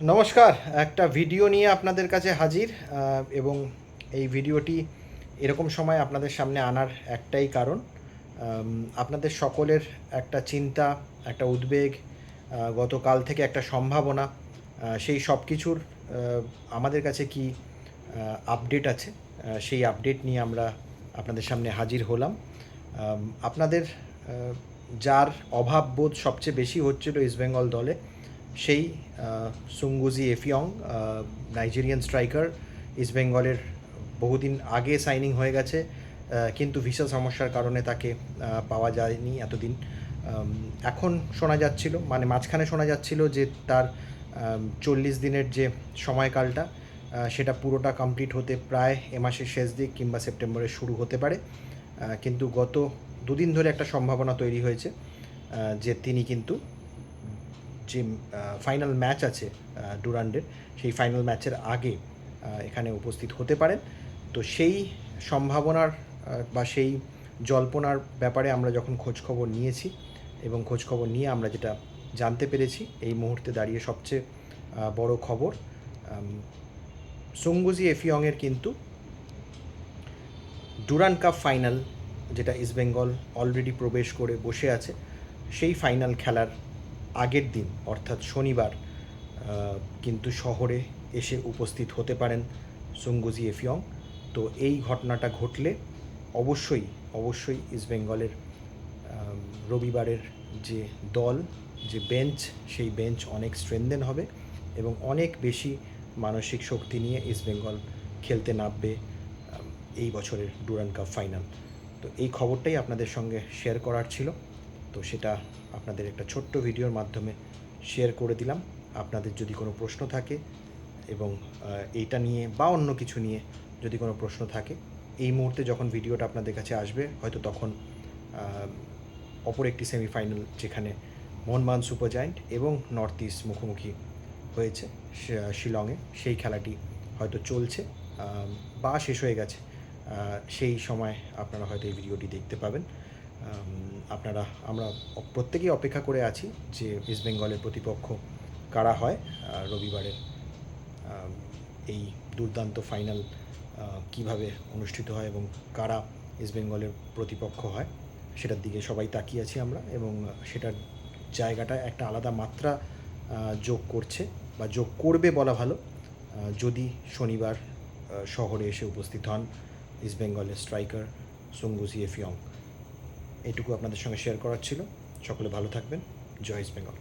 নমস্কার। একটা ভিডিও নিয়ে আপনাদের কাছে হাজির এবং এই ভিডিওটি এরকম সময় আপনাদের সামনে আনার একটাই কারণ, আপনাদের সকলের একটা চিন্তা, একটা উদ্বেগ, গতকাল থেকে একটা সম্ভাবনা, সেই সব কিছুর আমাদের কাছে কি আপডেট আছে, সেই আপডেট নিয়ে আমরা আপনাদের সামনে হাজির হলাম। আপনাদের যার অভাববোধ সবচেয়ে বেশি হচ্ছিল ইস্টবেঙ্গল দলে, সেই সুঙ্গুজি এফিয়ং, নাইজেরিয়ান স্ট্রাইকার, ইস্টবেঙ্গলের বহুদিন আগে সাইনিং হয়ে গেছে, কিন্তু ভিসা সমস্যার কারণে তাকে পাওয়া যায়নি এতদিন। এখন শোনা যাচ্ছিল, মানে মাঝখানে শোনা যাচ্ছিল যে তার 40 দিনের যে সময়কালটা, সেটা পুরোটা কমপ্লিট হতে প্রায় এ মাসের শেষ দিক কিংবা সেপ্টেম্বরের শুরু হতে পারে। কিন্তু গত দুদিন ধরে একটা সম্ভাবনা তৈরি হয়েছে যে তিনি কিন্তু যে ফাইনাল ম্যাচ আছে ডুরান্ডের, সেই ফাইনাল ম্যাচের আগে এখানে উপস্থিত হতে পারেন। তো সেই সম্ভাবনার বা সেই জল্পনার ব্যাপারে আমরা যখন খোঁজখবর নিয়েছি এবং খোঁজখবর নিয়ে আমরা যেটা জানতে পেরেছি, এই মুহূর্তে দাঁড়িয়ে সবচেয়ে বড় খবর, সুঙ্গুজি এফিয়ংয়ের কিন্তু ডুরান্ড কাপ ফাইনাল, যেটা ইস্টবেঙ্গল অলরেডি প্রবেশ করে বসে আছে, সেই ফাইনাল খেলার আগের দিন অর্থাৎ শনিবার কিন্তু শহরে এসে উপস্থিত হতে পারেন সুঙ্গুজি এফিয়ং। তো এই ঘটনাটা ঘটলে অবশ্যই অবশ্যই ইস্টবেঙ্গলের রবিবারের যে দল, যে বেঞ্চ, সেই বেঞ্চ অনেক স্ট্রেনদেন হবে এবং অনেক বেশি মানসিক শক্তি নিয়ে ইস্টবেঙ্গল খেলতে নামবে এই বছরের ডুরান্ড কাপ ফাইনাল। তো এই খবরটাই আপনাদের সঙ্গে শেয়ার করার ছিল। তো সেটা আপনাদের একটা ছোট্ট ভিডিওর মাধ্যমে শেয়ার করে দিলাম। আপনাদের যদি কোনো প্রশ্ন থাকে এবং এইটা নিয়ে বা অন্য কিছু নিয়ে যদি কোনো প্রশ্ন থাকে, এই মুহূর্তে যখন ভিডিওটা আপনাদের কাছে আসবে হয়তো তখন অপর একটি সেমিফাইনাল, যেখানে মোহনবাগান সুপার জায়ান্ট এবং নর্থ ইস্ট মুখোমুখি হয়েছে শিলংয়ে, সেই খেলাটি হয়তো চলছে বা শেষ হয়ে গেছে। সেই সময় আপনারা হয়তো এই ভিডিওটি দেখতে পাবেন। আমরা প্রত্যেকেই অপেক্ষা করে আছি যে ইস্টবেঙ্গলের প্রতিপক্ষ কারা হয় রবিবারের এই দুর্দান্ত ফাইনাল কিভাবে অনুষ্ঠিত হয় এবং কারা ইস্টবেঙ্গলের প্রতিপক্ষ হয়, সেটার দিকে সবাই তাকিয়ে আছি আমরা। এবং সেটার জায়গাটা একটা আলাদা মাত্রা যোগ করছে বা যোগ করবে বলা ভালো, যদি শনিবার শহরে এসে উপস্থিত হন ইস্টবেঙ্গলের স্ট্রাইকার সুঙ্গুজি এফিয়ং। এটুকু আপনাদের সঙ্গে শেয়ার করার ছিল। সকলে ভালো থাকবেন। জয় ইস্টবেঙ্গল।